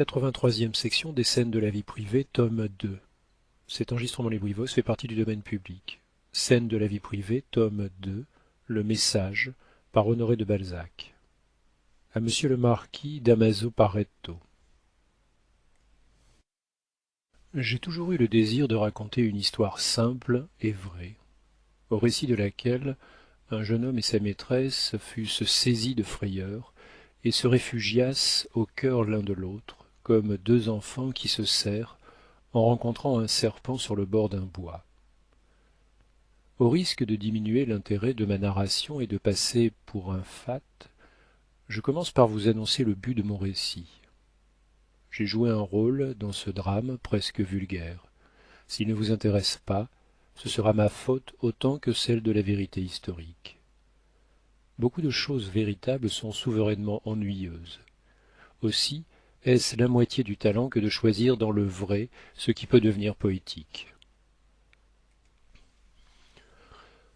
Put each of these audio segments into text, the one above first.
83e section des scènes de la vie privée, tome 2. Cet enregistrement Les Brivos fait partie du domaine public. Scènes de la vie privée, tome 2, Le Message, par Honoré de Balzac. À Monsieur le Marquis Damaso Paretto. J'ai toujours eu le désir de raconter une histoire simple et vraie, au récit de laquelle un jeune homme et sa maîtresse fussent saisis de frayeur et se réfugiassent au cœur l'un de l'autre, comme deux enfants qui se serrent en rencontrant un serpent sur le bord d'un bois. Au risque de diminuer l'intérêt de ma narration et de passer pour un fat, je commence par vous annoncer le but de mon récit. J'ai joué un rôle dans ce drame presque vulgaire. S'il ne vous intéresse pas, ce sera ma faute autant que celle de la vérité historique. Beaucoup de choses véritables sont souverainement ennuyeuses. Aussi, est-ce la moitié du talent que de choisir dans le vrai ce qui peut devenir poétique.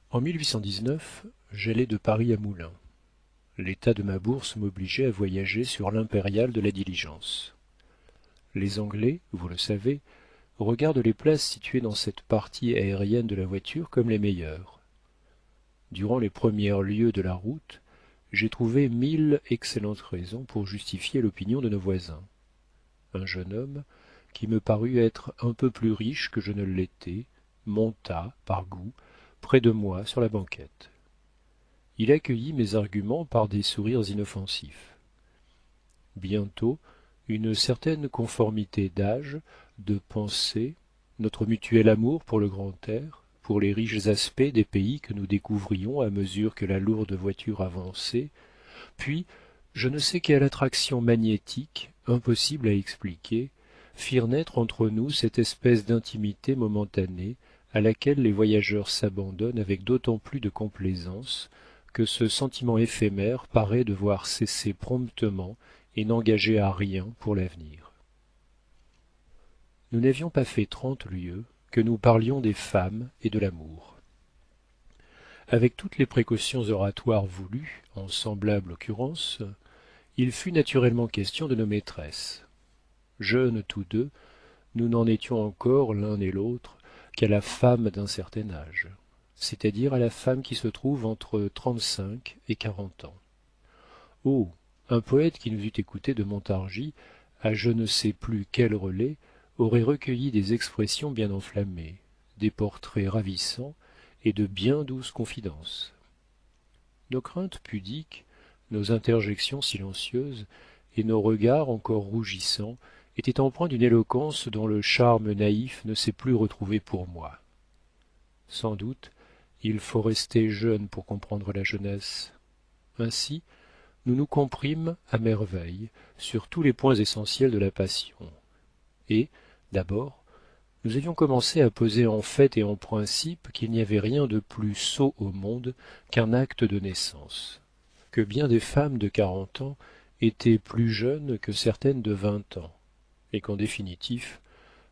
En 1819, j'allais de Paris à Moulins. L'état de ma bourse m'obligeait à voyager sur l'impériale de la diligence. Les Anglais, vous le savez, regardent les places situées dans cette partie aérienne de la voiture comme les meilleures. Durant les premières lieues de la route, j'ai trouvé 1000 excellentes raisons pour justifier l'opinion de nos voisins. Un jeune homme, qui me parut être un peu plus riche que je ne l'étais, monta, par goût, près de moi sur la banquette. Il accueillit mes arguments par des sourires inoffensifs. Bientôt, une certaine conformité d'âge, de pensée, notre mutuel amour pour le grand air, pour les riches aspects des pays que nous découvrions à mesure que la lourde voiture avançait, puis je ne sais quelle attraction magnétique, impossible à expliquer, firent naître entre nous cette espèce d'intimité momentanée à laquelle les voyageurs s'abandonnent avec d'autant plus de complaisance que ce sentiment éphémère paraît devoir cesser promptement et n'engager à rien pour l'avenir. Nous n'avions pas fait 30 lieues que nous parlions des femmes et de l'amour. Avec toutes les précautions oratoires voulues, en semblable occurrence, il fut naturellement question de nos maîtresses. Jeunes tous deux, nous n'en étions encore l'un et l'autre qu'à la femme d'un certain âge, c'est-à-dire à la femme qui se trouve entre 35 et 40 ans. Oh, un poète qui nous eût écoutés de Montargis, à je ne sais plus quel relais, aurait recueilli des expressions bien enflammées, des portraits ravissants et de bien douces confidences. Nos craintes pudiques, nos interjections silencieuses et nos regards encore rougissants étaient empreints d'une éloquence dont le charme naïf ne s'est plus retrouvé pour moi. Sans doute, il faut rester jeune pour comprendre la jeunesse. Ainsi, nous nous comprîmes à merveille sur tous les points essentiels de la passion. Et, d'abord, nous avions commencé à poser en fait et en principe qu'il n'y avait rien de plus sot au monde qu'un acte de naissance, que bien des femmes de 40 ans étaient plus jeunes que certaines de 20 ans, et qu'en définitif,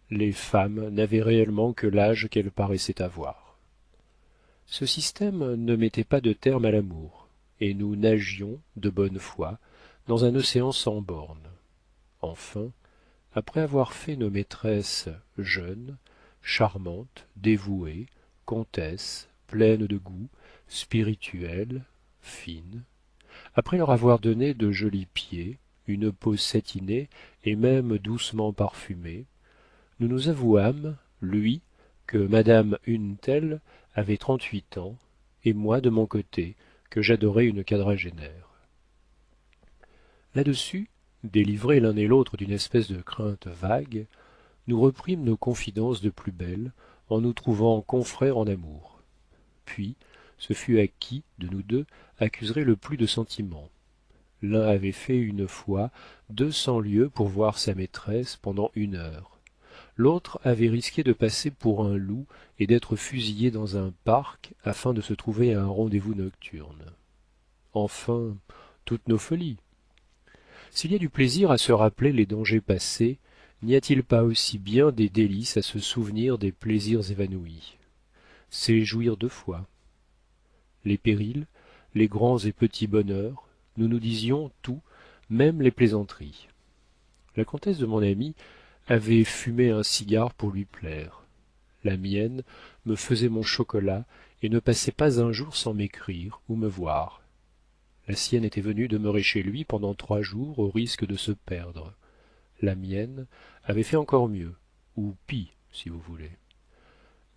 les femmes n'avaient réellement que l'âge qu'elles paraissaient avoir. Ce système ne mettait pas de terme à l'amour, et nous nagions, de bonne foi, dans un océan sans bornes. Enfin, après avoir fait nos maîtresses jeunes, charmantes, dévouées, comtesses, pleines de goût, spirituelles, fines, après leur avoir donné de jolis pieds, une peau satinée et même doucement parfumée, nous nous avouâmes, lui, que madame une telle avait 38 ans, et moi de mon côté, que j'adorais une quadragénaire. Là-dessus, délivrés l'un et l'autre d'une espèce de crainte vague, nous reprîmes nos confidences de plus belle, en nous trouvant confrères en amour. Puis, ce fut à qui, de nous deux, accuserait le plus de sentiment. L'un avait fait une fois 200 lieues pour voir sa maîtresse pendant 1 heure. L'autre avait risqué de passer pour un loup et d'être fusillé dans un parc afin de se trouver à un rendez-vous nocturne. Enfin, toutes nos folies. S'il y a du plaisir à se rappeler les dangers passés, n'y a-t-il pas aussi bien des délices à se souvenir des plaisirs évanouis? C'est jouir 2 fois. Les périls, les grands et petits bonheurs, nous nous disions tout, même les plaisanteries. La comtesse de mon ami avait fumé un cigare pour lui plaire. La mienne me faisait mon chocolat et ne passait pas un jour sans m'écrire ou me voir. La sienne était venue demeurer chez lui pendant 3 jours au risque de se perdre. La mienne avait fait encore mieux, ou pis, si vous voulez.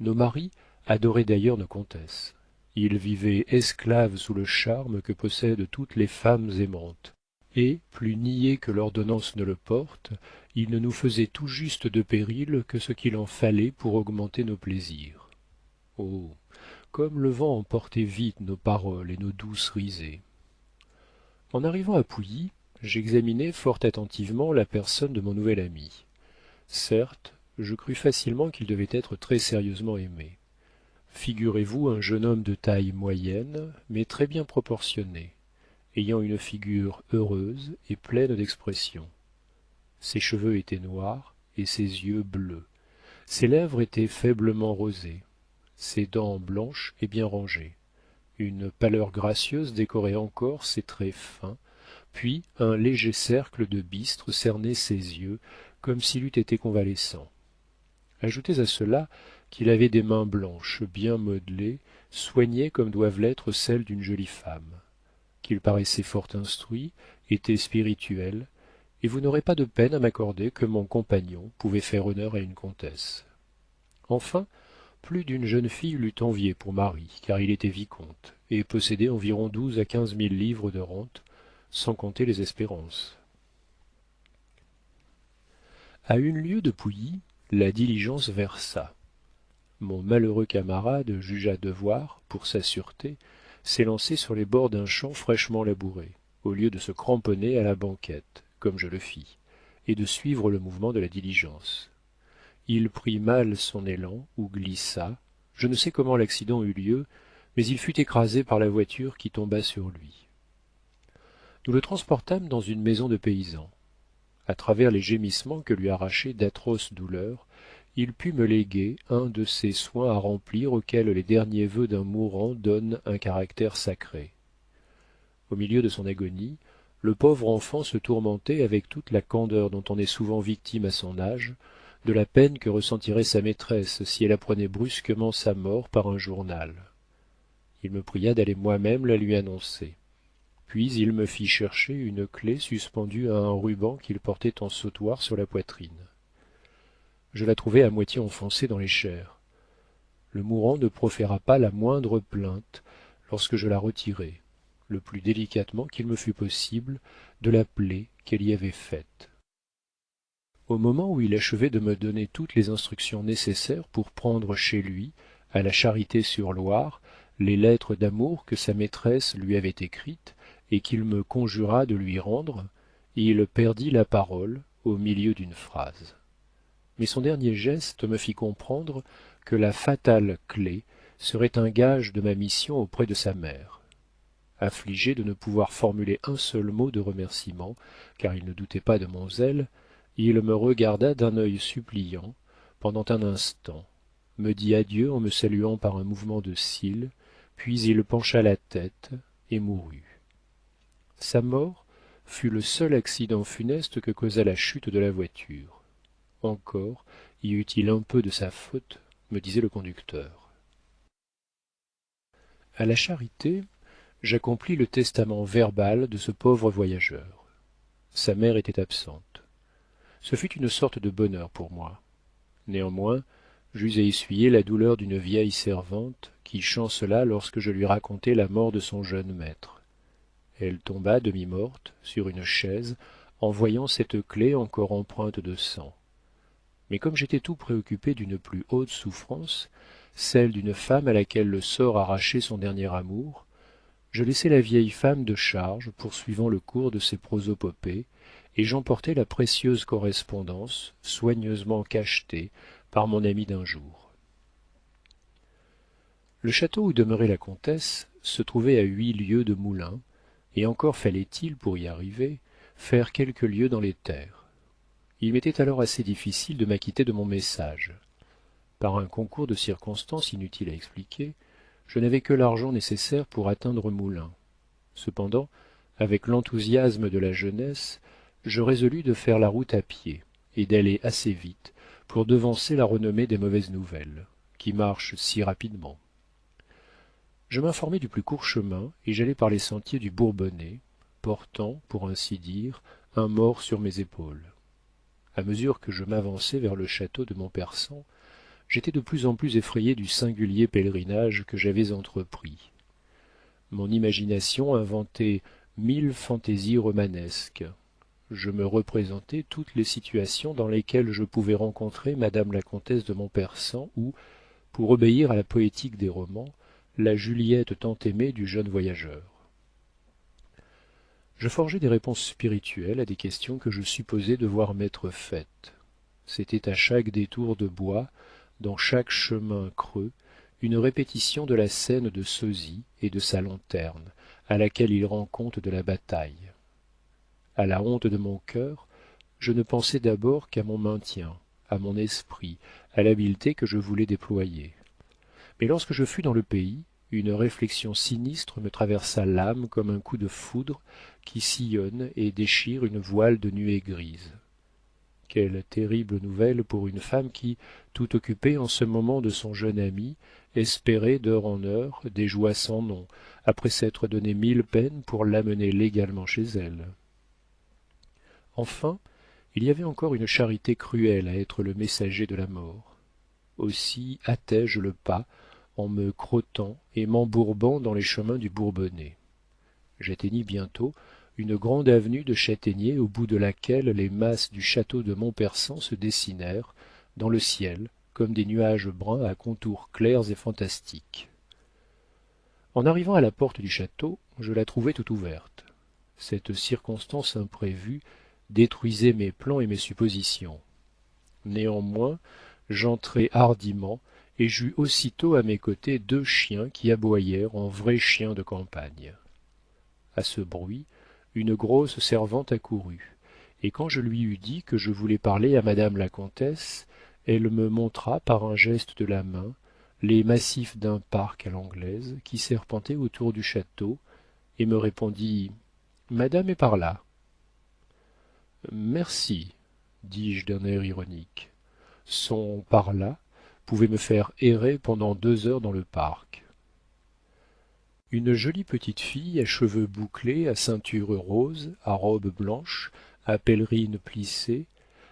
Nos maris adoraient d'ailleurs nos comtesses. Ils vivaient esclaves sous le charme que possèdent toutes les femmes aimantes. Et, plus niais que l'ordonnance ne le porte, ils ne nous faisaient tout juste de péril que ce qu'il en fallait pour augmenter nos plaisirs. Oh, comme le vent emportait vite nos paroles et nos douces risées. En arrivant à Pouilly, j'examinai fort attentivement la personne de mon nouvel ami. Certes, je crus facilement qu'il devait être très sérieusement aimé. Figurez-vous un jeune homme de taille moyenne, mais très bien proportionné, ayant une figure heureuse et pleine d'expression. Ses cheveux étaient noirs et ses yeux bleus. Ses lèvres étaient faiblement rosées, ses dents blanches et bien rangées. Une pâleur gracieuse décorait encore ses traits fins, puis un léger cercle de bistre cernait ses yeux, comme s'il eût été convalescent. Ajoutez à cela qu'il avait des mains blanches, bien modelées, soignées comme doivent l'être celles d'une jolie femme, qu'il paraissait fort instruit, était spirituel, et vous n'aurez pas de peine à m'accorder que mon compagnon pouvait faire honneur à une comtesse. Enfin, plus d'une jeune fille l'eût envié pour mari, car il était vicomte, et possédait environ 12 à 15 000 livres de rente, sans compter les espérances. À 1 lieue de Pouilly, la diligence versa. Mon malheureux camarade jugea devoir, pour sa sûreté, s'élancer sur les bords d'un champ fraîchement labouré, au lieu de se cramponner à la banquette, comme je le fis, et de suivre le mouvement de la diligence. Il prit mal son élan, ou glissa, je ne sais comment l'accident eut lieu, mais il fut écrasé par la voiture qui tomba sur lui. Nous le transportâmes dans une maison de paysans. À travers les gémissements que lui arrachaient d'atroces douleurs, il put me léguer un de ces soins à remplir auxquels les derniers vœux d'un mourant donnent un caractère sacré. Au milieu de son agonie, le pauvre enfant se tourmentait avec toute la candeur dont on est souvent victime à son âge, de la peine que ressentirait sa maîtresse si elle apprenait brusquement sa mort par un journal. Il me pria d'aller moi-même la lui annoncer. Puis il me fit chercher une clef suspendue à un ruban qu'il portait en sautoir sur la poitrine. Je la trouvai à moitié enfoncée dans les chairs. Le mourant ne proféra pas la moindre plainte lorsque je la retirai, le plus délicatement qu'il me fut possible, de la plaie qu'elle y avait faite. Au moment où il achevait de me donner toutes les instructions nécessaires pour prendre chez lui, à la Charité-sur-Loire, les lettres d'amour que sa maîtresse lui avait écrites et qu'il me conjura de lui rendre, il perdit la parole au milieu d'une phrase. Mais son dernier geste me fit comprendre que la fatale clef serait un gage de ma mission auprès de sa mère. Affligé de ne pouvoir formuler un seul mot de remerciement, car il ne doutait pas de mon zèle, il me regarda d'un œil suppliant pendant un instant, me dit adieu en me saluant par un mouvement de cils, puis il pencha la tête et mourut. Sa mort fut le seul accident funeste que causa la chute de la voiture. Encore y eut-il un peu de sa faute, me disait le conducteur. À la Charité, j'accomplis le testament verbal de ce pauvre voyageur. Sa mère était absente. Ce fut une sorte de bonheur pour moi. Néanmoins, j'eus à essuyer la douleur d'une vieille servante qui chancela lorsque je lui racontai la mort de son jeune maître. Elle tomba demi-morte sur une chaise en voyant cette clef encore empreinte de sang. Mais comme j'étais tout préoccupé d'une plus haute souffrance, celle d'une femme à laquelle le sort arrachait son dernier amour, je laissai la vieille femme de charge poursuivant le cours de ses prosopopées, et j'emportai la précieuse correspondance soigneusement cachetée par mon ami d'un jour. Le château où demeurait la comtesse se trouvait à 8 lieues de Moulins, et encore fallait-il, pour y arriver, faire quelques lieues dans les terres. Il m'était alors assez difficile de m'acquitter de mon message. Par un concours de circonstances inutile à expliquer, je n'avais que l'argent nécessaire pour atteindre Moulins. Cependant, avec l'enthousiasme de la jeunesse, je résolus de faire la route à pied et d'aller assez vite pour devancer la renommée des mauvaises nouvelles, qui marche si rapidement. Je m'informai du plus court chemin et j'allai par les sentiers du Bourbonnais, portant, pour ainsi dire, un mort sur mes épaules. À mesure que je m'avançais vers le château de Montpersan, j'étais de plus en plus effrayé du singulier pèlerinage que j'avais entrepris. Mon imagination inventait 1000 fantaisies romanesques. Je me représentais toutes les situations dans lesquelles je pouvais rencontrer madame la comtesse de Montpersan ou, pour obéir à la poétique des romans, la Juliette tant aimée du jeune voyageur. Je forgeai des réponses spirituelles à des questions que je supposais devoir m'être faites. C'était à chaque détour de bois, dans chaque chemin creux, une répétition de la scène de sosie et de sa lanterne, à laquelle il rend compte de la bataille. À la honte de mon cœur, je ne pensais d'abord qu'à mon maintien, à mon esprit, à l'habileté que je voulais déployer. Mais lorsque je fus dans le pays, une réflexion sinistre me traversa l'âme comme un coup de foudre qui sillonne et déchire une voile de nuée grise. Quelle terrible nouvelle pour une femme qui, tout occupée en ce moment de son jeune ami, espérait d'heure en heure des joies sans nom, après s'être donné 1000 peines pour l'amener légalement chez elle. Enfin, il y avait encore une charité cruelle à être le messager de la mort. Aussi hâtai-je le pas, en me crottant et m'embourbant dans les chemins du Bourbonnais. J'atteignis bientôt une grande avenue de châtaigniers au bout de laquelle les masses du château de Montpersan se dessinèrent, dans le ciel, comme des nuages bruns à contours clairs et fantastiques. En arrivant à la porte du château, je la trouvai tout ouverte. Cette circonstance imprévue détruisait mes plans et mes suppositions. Néanmoins, j'entrai hardiment et j'eus aussitôt à mes côtés 2 chiens qui aboyèrent en vrais chiens de campagne. À ce bruit, une grosse servante accourut, et quand je lui eus dit que je voulais parler à madame la comtesse, elle me montra par un geste de la main les massifs d'un parc à l'anglaise qui serpentait autour du château, et me répondit « Madame est par là ». « Merci, dis-je d'un air ironique. Son par là pouvait me faire errer pendant 2 heures dans le parc. Une jolie petite fille à cheveux bouclés, à ceinture rose, à robe blanche, à pèlerine plissée,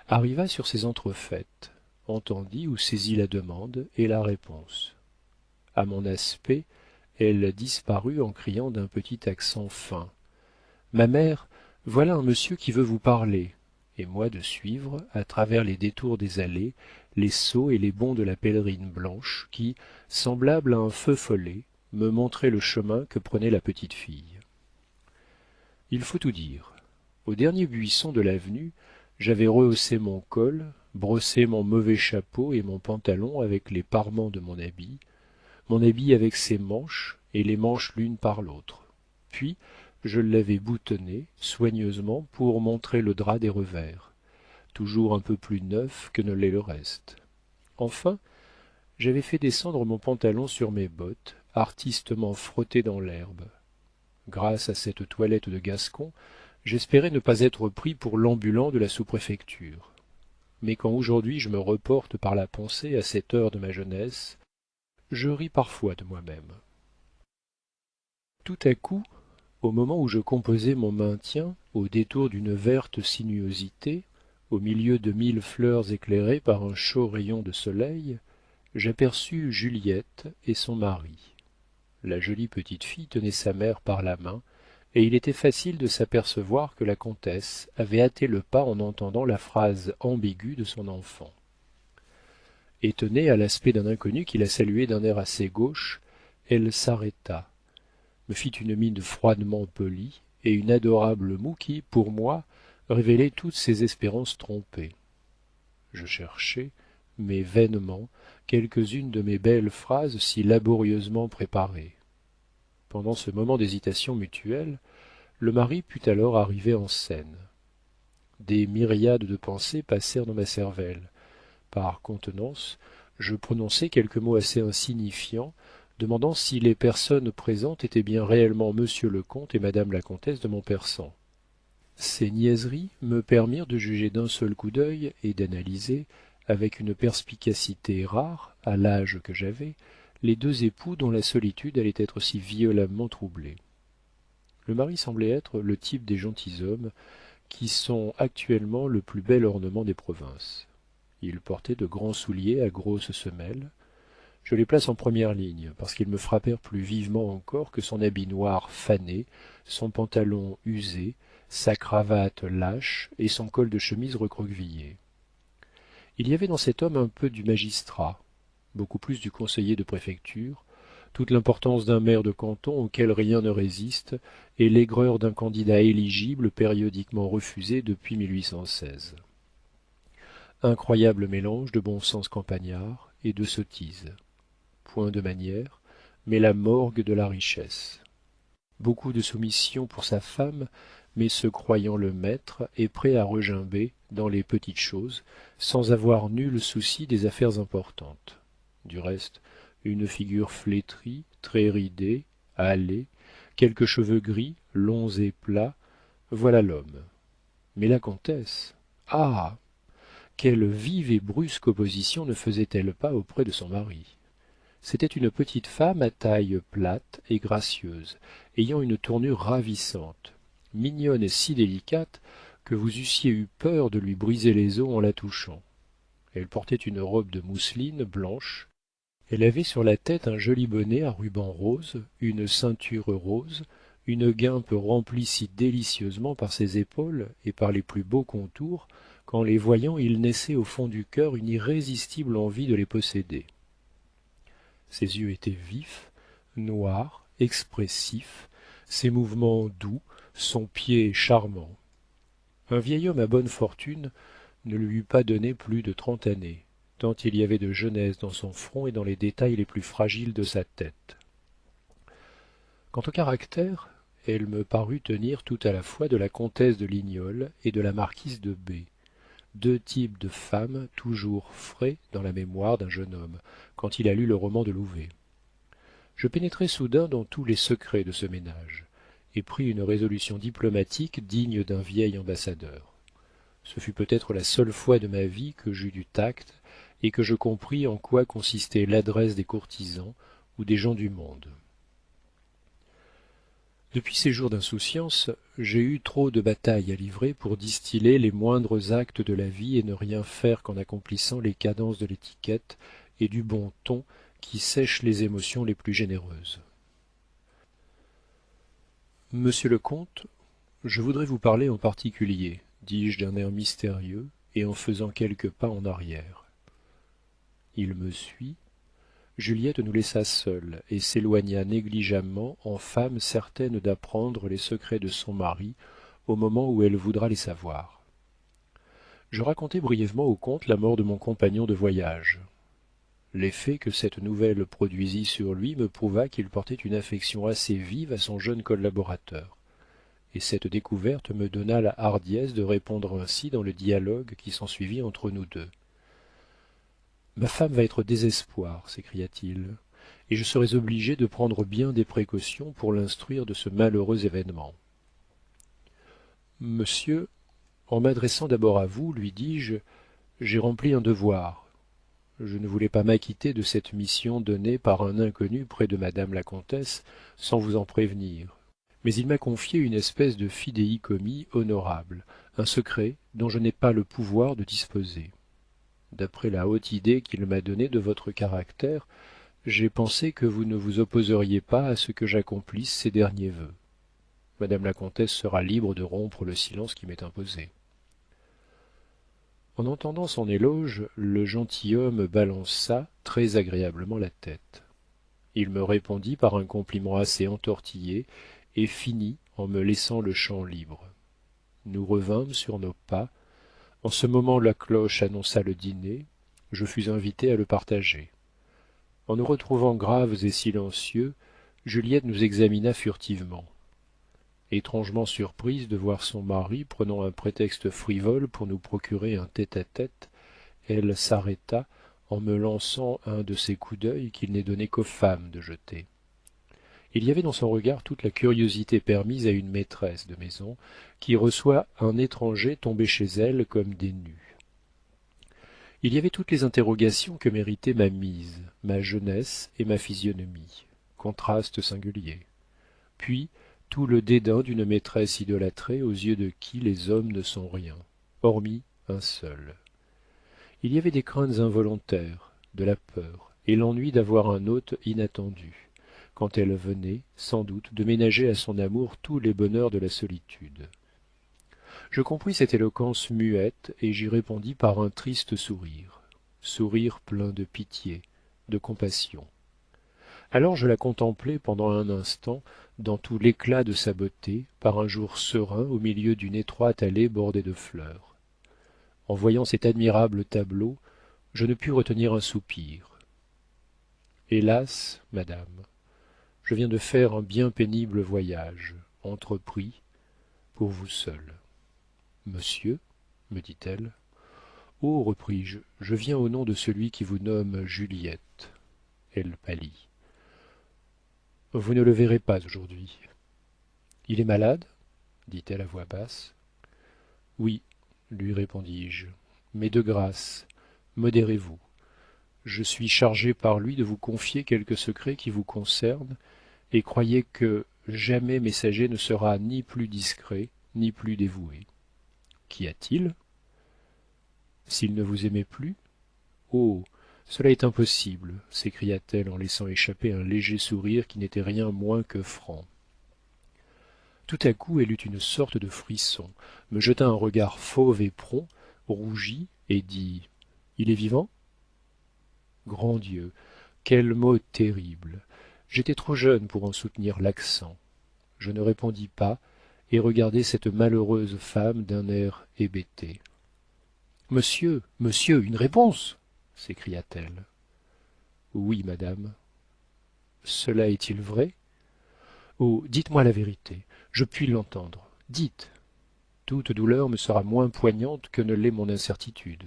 arriva sur ces entrefaites, entendit ou saisit la demande et la réponse. À mon aspect, elle disparut en criant d'un petit accent fin. Ma mère, voilà un monsieur qui veut vous parler, et moi de suivre, à travers les détours des allées, les sauts et les bonds de la pèlerine blanche qui, semblable à un feu follet, me montrait le chemin que prenait la petite fille. Il faut tout dire. Au dernier buisson de l'avenue, j'avais rehaussé mon col, brossé mon mauvais chapeau et mon pantalon avec les parements de mon habit avec ses manches et les manches l'une par l'autre. Puis, je l'avais boutonné soigneusement pour montrer le drap des revers, toujours un peu plus neuf que ne l'est le reste. Enfin, j'avais fait descendre mon pantalon sur mes bottes, artistement frottées dans l'herbe. Grâce à cette toilette de Gascon, j'espérais ne pas être pris pour l'ambulant de la sous-préfecture. Mais quand aujourd'hui je me reporte par la pensée à cette heure de ma jeunesse, je ris parfois de moi-même. Tout à coup, au moment où je composais mon maintien, au détour d'une verte sinuosité, au milieu de 1000 fleurs éclairées par un chaud rayon de soleil, j'aperçus Juliette et son mari. La jolie petite fille tenait sa mère par la main, et il était facile de s'apercevoir que la comtesse avait hâté le pas en entendant la phrase ambiguë de son enfant. Étonnée à l'aspect d'un inconnu qui la saluait d'un air assez gauche, elle s'arrêta, me fit une mine froidement polie et une adorable moue qui, pour moi, révélait toutes ses espérances trompées. Je cherchai, mais vainement, quelques-unes de mes belles phrases si laborieusement préparées. Pendant ce moment d'hésitation mutuelle, le mari put alors arriver en scène. Des myriades de pensées passèrent dans ma cervelle. Par contenance, je prononçai quelques mots assez insignifiants, demandant si les personnes présentes étaient bien réellement monsieur le comte et madame la comtesse de Montpersan. Ces niaiseries me permirent de juger d'un seul coup d'œil et d'analyser, avec une perspicacité rare, à l'âge que j'avais, les deux époux dont la solitude allait être si violemment troublée. Le mari semblait être le type des gentilshommes qui sont actuellement le plus bel ornement des provinces. Il portait de grands souliers à grosses semelles. Je les place en première ligne, parce qu'ils me frappèrent plus vivement encore que son habit noir fané, son pantalon usé, sa cravate lâche et son col de chemise recroquevillé. Il y avait dans cet homme un peu du magistrat, beaucoup plus du conseiller de préfecture, toute l'importance d'un maire de canton auquel rien ne résiste, et l'aigreur d'un candidat éligible périodiquement refusé depuis 1816. Incroyable mélange de bon sens campagnard et de sottise. Point de manière, mais la morgue de la richesse. Beaucoup de soumission pour sa femme, mais se croyant le maître et prêt à regimber dans les petites choses, sans avoir nul souci des affaires importantes. Du reste, une figure flétrie, très ridée, hâlée, quelques cheveux gris, longs et plats, voilà l'homme. Mais la comtesse, ah! Quelle vive et brusque opposition ne faisait-elle pas auprès de son mari? C'était une petite femme à taille plate et gracieuse, ayant une tournure ravissante, mignonne et si délicate que vous eussiez eu peur de lui briser les os en la touchant. Elle portait une robe de mousseline blanche, elle avait sur la tête un joli bonnet à rubans roses, une ceinture rose, une guimpe remplie si délicieusement par ses épaules et par les plus beaux contours qu'en les voyant il naissait au fond du cœur une irrésistible envie de les posséder. Ses yeux étaient vifs, noirs, expressifs, ses mouvements doux, son pied charmant. Un vieil homme à bonne fortune ne lui eût pas donné plus de 30 années, tant il y avait de jeunesse dans son front et dans les détails les plus fragiles de sa tête. Quant au caractère, elle me parut tenir tout à la fois de la comtesse de Lignolles et de la marquise de B, deux types de femmes toujours frais dans la mémoire d'un jeune homme, quand il a lu le roman de Louvet. Je pénétrai soudain dans tous les secrets de ce ménage, et pris une résolution diplomatique digne d'un vieil ambassadeur. Ce fut peut-être la seule fois de ma vie que j'eus du tact et que je compris en quoi consistait l'adresse des courtisans ou des gens du monde. Depuis ces jours d'insouciance, j'ai eu trop de batailles à livrer pour distiller les moindres actes de la vie et ne rien faire qu'en accomplissant les cadences de l'étiquette et du bon ton qui sèchent les émotions les plus généreuses. Monsieur le comte, je voudrais vous parler en particulier, dis-je d'un air mystérieux et en faisant quelques pas en arrière. Il me suit. Juliette nous laissa seuls et s'éloigna négligemment en femme certaine d'apprendre les secrets de son mari au moment où elle voudra les savoir. Je racontai brièvement au comte la mort de mon compagnon de voyage. L'effet que cette nouvelle produisit sur lui me prouva qu'il portait une affection assez vive à son jeune collaborateur, et cette découverte me donna la hardiesse de répondre ainsi dans le dialogue qui s'ensuivit entre nous deux. Ma femme va être au désespoir, s'écria-t-il, et je serai obligé de prendre bien des précautions pour l'instruire de ce malheureux événement. Monsieur, en m'adressant d'abord à vous, lui dis-je, j'ai rempli un devoir. Je ne voulais pas m'acquitter de cette mission donnée par un inconnu près de madame la comtesse sans vous en prévenir. Mais il m'a confié une espèce de fidéicommis honorable, un secret dont je n'ai pas le pouvoir de disposer. D'après la haute idée qu'il m'a donnée de votre caractère, j'ai pensé que vous ne vous opposeriez pas à ce que j'accomplisse ces derniers vœux. Madame la comtesse sera libre de rompre le silence qui m'est imposé. En entendant son éloge, le gentilhomme balança très agréablement la tête. Il me répondit par un compliment assez entortillé et finit en me laissant le champ libre. Nous revînmes sur nos pas. En ce moment la cloche annonça le dîner. Je fus invité à le partager. En nous retrouvant graves et silencieux, Juliette nous examina furtivement. Étrangement surprise de voir son mari prenant un prétexte frivole pour nous procurer un tête-à-tête, elle s'arrêta en me lançant un de ces coups d'œil qu'il n'est donné qu'aux femmes de jeter. Il y avait dans son regard toute la curiosité permise à une maîtresse de maison qui reçoit un étranger tombé chez elle comme des nus. Il y avait toutes les interrogations que méritait ma mise, ma jeunesse et ma physionomie, contraste singulier. Puis tout le dédain d'une maîtresse idolâtrée aux yeux de qui les hommes ne sont rien, hormis un seul. Il y avait des craintes involontaires, de la peur, et l'ennui d'avoir un hôte inattendu, quand elle venait, sans doute, de ménager à son amour tous les bonheurs de la solitude. Je compris cette éloquence muette, et j'y répondis par un triste sourire plein de pitié, de compassion. Alors je la contemplai pendant un instant, dans tout l'éclat de sa beauté, par un jour serein au milieu d'une étroite allée bordée de fleurs. En voyant cet admirable tableau, je ne pus retenir un soupir. Hélas, madame, je viens de faire un bien pénible voyage, entrepris pour vous seule. Monsieur, me dit-elle. Oh, repris-je, je viens au nom de celui qui vous nomme Juliette. Elle pâlit. Vous ne le verrez pas aujourd'hui. Il est malade dit-elle à voix basse. Oui, lui répondis-je, mais de grâce, modérez-vous. Je suis chargé par lui de vous confier quelques secrets qui vous concernent, et croyez que jamais messager ne sera ni plus discret, ni plus dévoué. Qu'y a-t-il? S'il ne vous aimait plus? Oh, cela est impossible, s'écria-t-elle en laissant échapper un léger sourire qui n'était rien moins que franc. Tout à coup, elle eut une sorte de frisson, me jeta un regard fauve et prompt, rougit et dit: Il est vivant? Grand Dieu, quel mot terrible! J'étais trop jeune pour en soutenir l'accent. Je ne répondis pas et regardai cette malheureuse femme d'un air hébété. Monsieur, monsieur, une réponse! S'écria-t-elle. Oui, madame. Cela est-il vrai? Oh, dites-moi la vérité, je puis l'entendre. Dites. Toute douleur me sera moins poignante que ne l'est mon incertitude.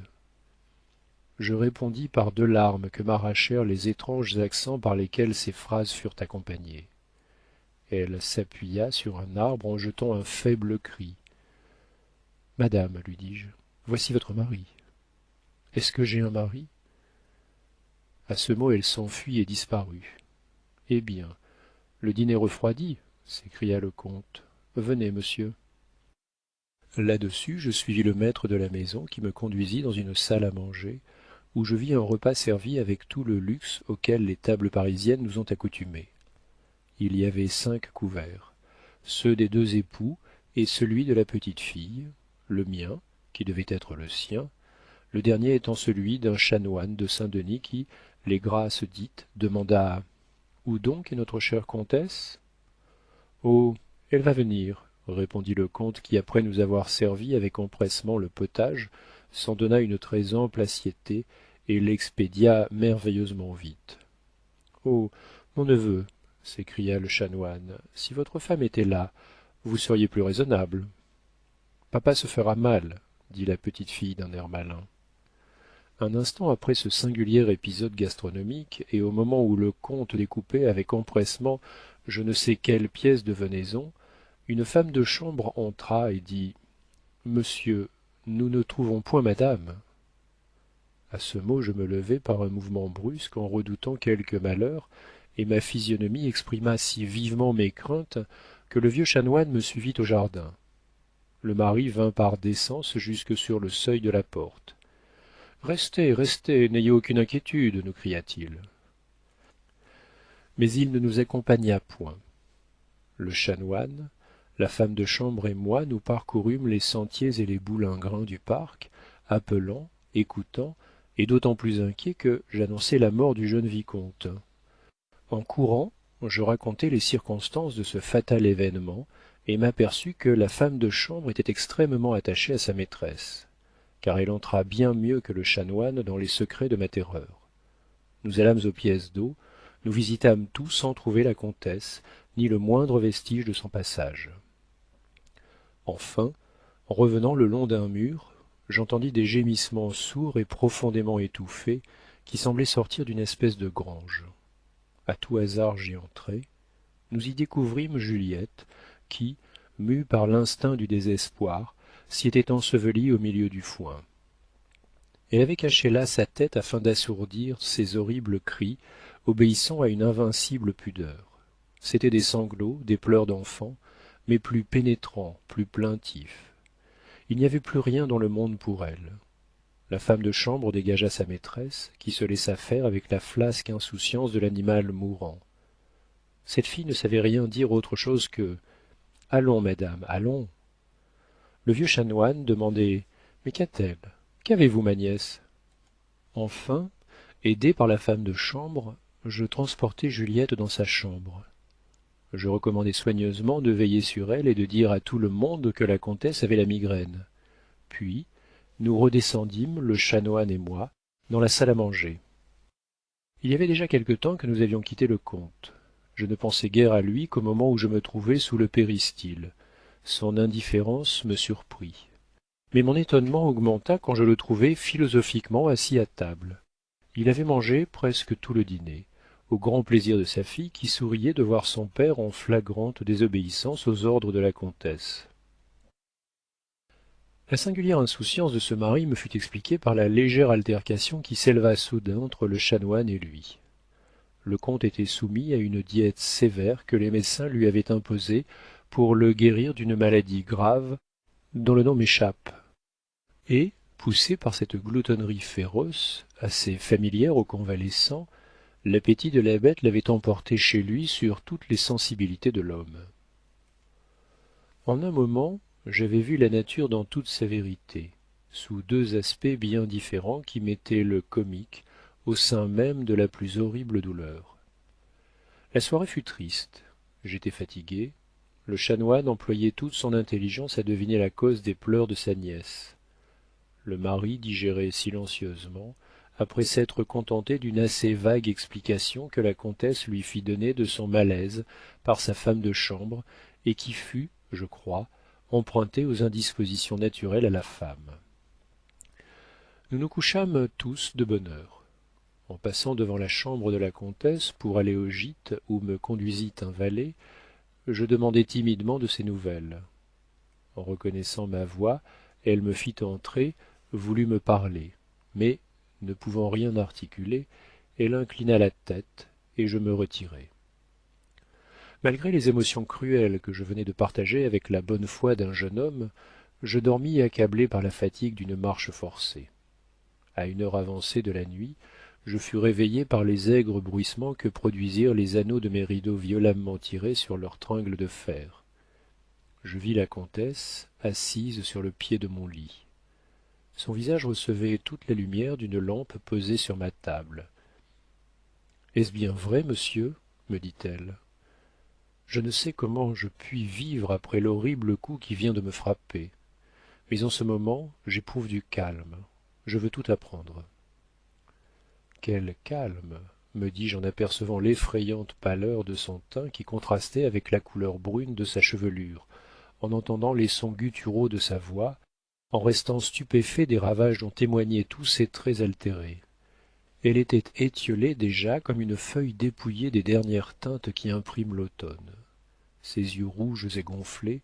Je répondis par 2 larmes que m'arrachèrent les étranges accents par lesquels ces phrases furent accompagnées. Elle s'appuya sur un arbre en jetant un faible cri. Madame, lui dis-je, voici votre mari. Est-ce que j'ai un mari? À ce mot, elle s'enfuit et disparut. Eh bien, le dîner refroidit, s'écria le comte. Venez, monsieur. Là-dessus, je suivis le maître de la maison qui me conduisit dans une salle à manger, où je vis un repas servi avec tout le luxe auquel les tables parisiennes nous ont accoutumés. Il y avait 5 couverts, ceux des 2 époux et celui de la petite fille, le mien, qui devait être le sien, le dernier étant celui d'un chanoine de Saint-Denis qui, les grâces dites, demanda: Où donc est notre chère comtesse? Oh, elle va venir, répondit le comte qui, après nous avoir servi avec empressement le potage, s'en donna une très ample assiété et l'expédia merveilleusement vite. Oh, mon neveu, s'écria le chanoine, si votre femme était là, vous seriez plus raisonnable. Papa se fera mal, dit la petite fille d'un air malin. Un instant après ce singulier épisode gastronomique, et au moment où le comte découpait avec empressement je ne sais quelle pièce de venaison, une femme de chambre entra et dit: Monsieur, nous ne trouvons point madame. À ce mot, je me levai par un mouvement brusque en redoutant quelque malheur, et ma physionomie exprima si vivement mes craintes que le vieux chanoine me suivit au jardin. Le mari vint par décence jusque sur le seuil de la porte. Restez, restez, n'ayez aucune inquiétude, nous cria-t-il. Mais il ne nous accompagna point. Le chanoine, la femme de chambre et moi nous parcourûmes les sentiers et les boulingrins du parc, appelant, écoutant, et d'autant plus inquiet que j'annonçai la mort du jeune vicomte. En courant, je racontai les circonstances de ce fatal événement, et m'aperçus que la femme de chambre était extrêmement attachée à sa maîtresse, car elle entra bien mieux que le chanoine dans les secrets de ma terreur. Nous allâmes aux pièces d'eau, nous visitâmes tout sans trouver la comtesse, ni le moindre vestige de son passage. Enfin, en revenant le long d'un mur, j'entendis des gémissements sourds et profondément étouffés qui semblaient sortir d'une espèce de grange. À tout hasard j'y entrai. nous y découvrîmes Juliette, qui, mue par l'instinct du désespoir, s'y était ensevelie au milieu du foin. Elle avait caché là sa tête afin d'assourdir ses horribles cris, obéissant à une invincible pudeur. C'étaient des sanglots, des pleurs d'enfant, mais plus pénétrants, plus plaintifs. Il n'y avait plus rien dans le monde pour elle. La femme de chambre dégagea sa maîtresse, qui se laissa faire avec la flasque insouciance de l'animal mourant. Cette fille ne savait rien dire autre chose que allons, madame, allons. Le vieux chanoine demandait mais qu'a-t-elle? Qu'avez-vous, ma nièce? Enfin, aidé par la femme de chambre, je transportai Juliette dans sa chambre. Je recommandai soigneusement de veiller sur elle et de dire à tout le monde que la comtesse avait la migraine. Puis, nous redescendîmes, le chanoine et moi, dans la salle à manger. Il y avait déjà quelque temps que nous avions quitté le comte. Je ne pensais guère à lui qu'au moment où je me trouvai sous le péristyle. Son indifférence me surprit. Mais mon étonnement augmenta quand je le trouvai philosophiquement assis à table. Il avait mangé presque tout le dîner, au grand plaisir de sa fille qui souriait de voir son père en flagrante désobéissance aux ordres de la comtesse. La singulière insouciance de ce mari me fut expliquée par la légère altercation qui s'éleva soudain entre le chanoine et lui. Le comte était soumis à une diète sévère que les médecins lui avaient imposée pour le guérir d'une maladie grave dont le nom m'échappe. Et, poussé par cette gloutonnerie féroce, assez familière aux convalescents, l'appétit de la bête l'avait emporté chez lui sur toutes les sensibilités de l'homme. En un moment, j'avais vu la nature dans toute sa vérité, sous deux aspects bien différents qui mettaient le comique au sein même de la plus horrible douleur. La soirée fut triste, j'étais fatigué, le chanoine employait toute son intelligence à deviner la cause des pleurs de sa nièce. Le mari digérait silencieusement, après s'être contenté d'une assez vague explication que la comtesse lui fit donner de son malaise par sa femme de chambre, et qui fut, je crois, empruntée aux indispositions naturelles à la femme. Nous nous couchâmes tous de bonne heure. En passant devant la chambre de la comtesse pour aller au gîte où me conduisit un valet, je demandai timidement de ses nouvelles. En reconnaissant ma voix, elle me fit entrer, voulut me parler, mais, ne pouvant rien articuler, elle inclina la tête, et je me retirai. Malgré les émotions cruelles que je venais de partager avec la bonne foi d'un jeune homme, je dormis accablé par la fatigue d'une marche forcée. À une heure avancée de la nuit, je fus réveillé par les aigres bruissements que produisirent les anneaux de mes rideaux violemment tirés sur leurs tringles de fer. Je vis la comtesse assise sur le pied de mon lit. Son visage recevait toute la lumière d'une lampe posée sur ma table. Est-ce bien vrai, monsieur? Me dit-elle. Je ne sais comment je puis vivre après l'horrible coup qui vient de me frapper. Mais en ce moment, j'éprouve du calme. Je veux tout apprendre. Quel calme, me dis-je en apercevant l'effrayante pâleur de son teint qui contrastait avec la couleur brune de sa chevelure, en entendant les sons gutturaux de sa voix, en restant stupéfait des ravages dont témoignaient tous ses traits altérés. Elle était étiolée déjà comme une feuille dépouillée des dernières teintes qui impriment l'automne. Ses yeux rouges et gonflés,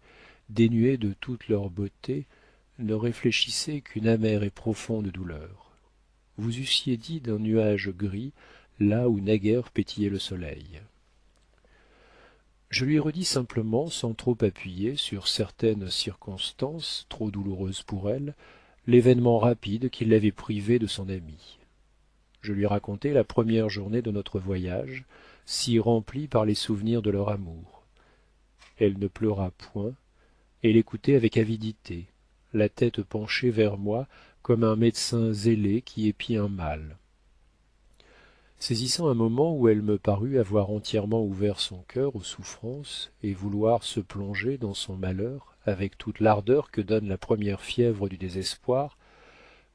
dénués de toute leur beauté, ne réfléchissaient qu'une amère et profonde douleur. Vous eussiez dit d'un nuage gris, là où naguère pétillait le soleil. Je lui redis simplement, sans trop appuyer sur certaines circonstances trop douloureuses pour elle, l'événement rapide qui l'avait privée de son ami. Je lui racontai la première journée de notre voyage, si remplie par les souvenirs de leur amour. Elle ne pleura point, elle écoutait avec avidité, la tête penchée vers moi comme un médecin zélé qui épie un mal. Saisissant un moment où elle me parut avoir entièrement ouvert son cœur aux souffrances et vouloir se plonger dans son malheur avec toute l'ardeur que donne la première fièvre du désespoir,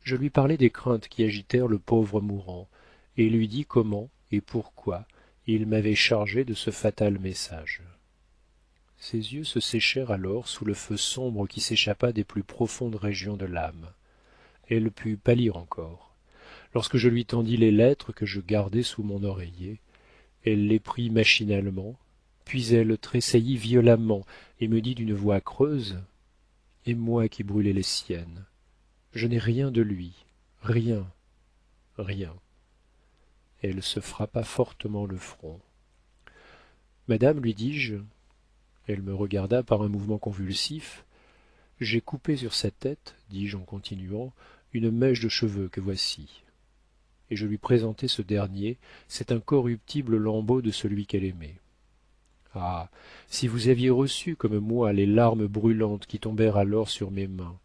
je lui parlai des craintes qui agitèrent le pauvre mourant, et lui dis comment et pourquoi il m'avait chargé de ce fatal message. Ses yeux se séchèrent alors sous le feu sombre qui s'échappa des plus profondes régions de l'âme. Elle put pâlir encore. Lorsque je lui tendis les lettres que je gardais sous mon oreiller, elle les prit machinalement, puis elle tressaillit violemment et me dit d'une voix creuse: et moi qui brûlais les siennes, je n'ai rien de lui, rien, rien. Elle se frappa fortement le front. Madame, lui dis-je, elle me regarda par un mouvement convulsif. J'ai coupé sur sa tête, dis-je en continuant, une mèche de cheveux que voici. Et je lui présentai ce dernier, cet incorruptible lambeau de celui qu'elle aimait. Ah, si vous aviez reçu comme moi les larmes brûlantes qui tombèrent alors sur mes mains,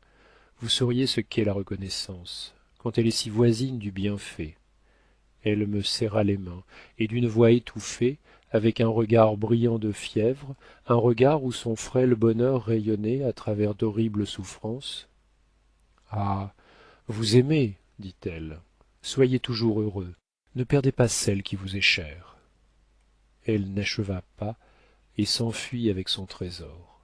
vous sauriez ce qu'est la reconnaissance, quand elle est si voisine du bienfait. Elle me serra les mains, et d'une voix étouffée, avec un regard brillant de fièvre, un regard où son frêle bonheur rayonnait à travers d'horribles souffrances. Ah, vous aimez, dit-elle, soyez toujours heureux, ne perdez pas celle qui vous est chère. Elle n'acheva pas et s'enfuit avec son trésor.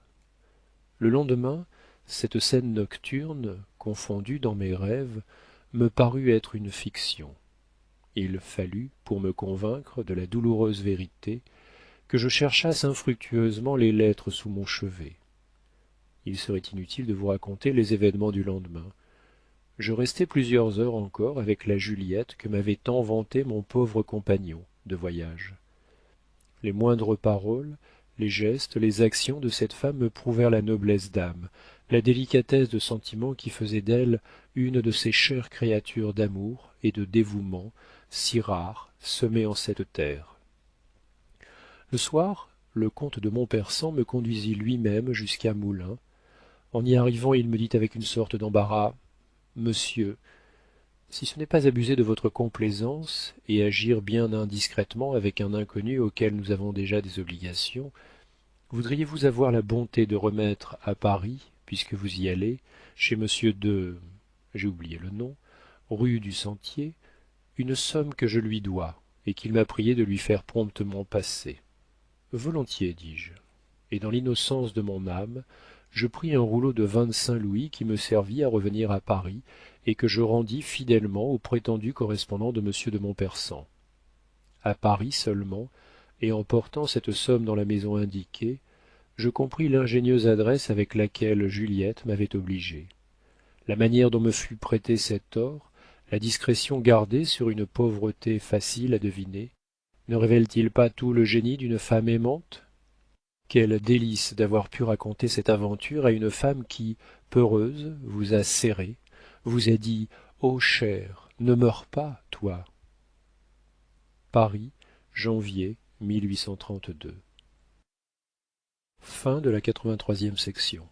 Le lendemain, cette scène nocturne, confondue dans mes rêves, me parut être une fiction. Il fallut, pour me convaincre de la douloureuse vérité, que je cherchasse infructueusement les lettres sous mon chevet. Il serait inutile de vous raconter les événements du lendemain. Je restai plusieurs heures encore avec la Juliette que m'avait tant vantée mon pauvre compagnon de voyage. Les moindres paroles, les gestes, les actions de cette femme me prouvèrent la noblesse d'âme, la délicatesse de sentiment qui faisait d'elle une de ces chères créatures d'amour et de dévouement si rares semées en cette terre. Le soir, le comte de Montpersan me conduisit lui-même jusqu'à Moulins. En y arrivant, il me dit avec une sorte d'embarras: Monsieur, si ce n'est pas abuser de votre complaisance et agir bien indiscrètement avec un inconnu auquel nous avons déjà des obligations, voudriez-vous avoir la bonté de remettre à Paris, puisque vous y allez, chez monsieur de... j'ai oublié le nom, rue du Sentier, une somme que je lui dois et qu'il m'a prié de lui faire promptement passer. Volontiers, dis-je. Et dans l'innocence de mon âme, je pris un rouleau de 25 louis qui me servit à revenir à Paris et que je rendis fidèlement au prétendu correspondant de monsieur de Montpersan. À Paris seulement, et en portant cette somme dans la maison indiquée, je compris l'ingénieuse adresse avec laquelle Juliette m'avait obligé. La manière dont me fut prêté cet or, la discrétion gardée sur une pauvreté facile à deviner, ne révèlent-ils pas tout le génie d'une femme aimante? Quel délice d'avoir pu raconter cette aventure à une femme qui, peureuse, vous a serré, vous a dit: ô chère, ne meurs pas, toi. Paris, janvier 1832. Fin de la 83e section.